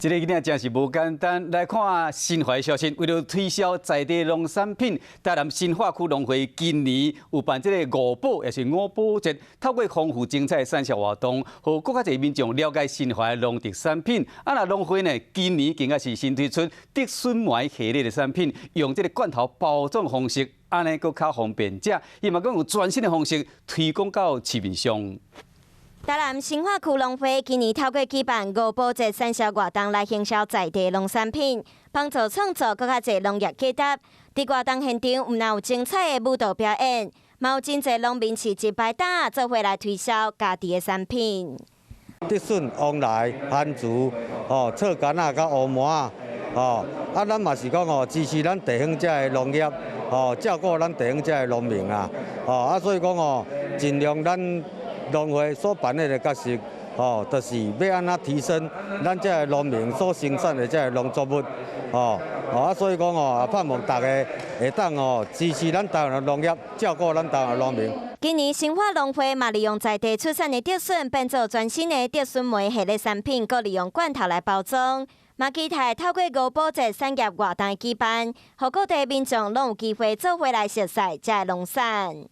这个囡仔真是无简单。来看新华消息，为了推销在地农产品，台南新化区农会今年有办这个五宝，也是五宝节，透过丰富精彩的产销活动，和更加侪民众了解新华的农特产品。那农会呢，今年更加是新推出竹笋糜系列的产品，用这个罐头包装方式，安尼佫较方便食。伊嘛讲用全新的方式推广到市面上。 台南新化区农会今年透过举办五宝节产销活动来行销在地农产品，帮助创造更加侪农业价值。伫活动现场，唔但有精彩的舞蹈表演，嘛有真侪农民市集摆档，做伙来推销家己的产品。竹笋、往来、番薯、臭柑仔、甲乌麻咱嘛是讲支持咱地方遮的农业，照顾咱地方遮的农民所以讲尽量咱。 农会所扮演的角色，就是要安怎提升咱这个农民所生产的这个农作物，所以讲盼望大家会当支持咱台湾的农业，照顾咱台湾的农民。今年新化农会嘛利用在地出产的竹笋，变做全新的竹笋糜系列产品，佮利用罐头来包装。嘛期待透过五宝节产业活动的举办，互各地民众拢有机会做伙来熟悉这农产。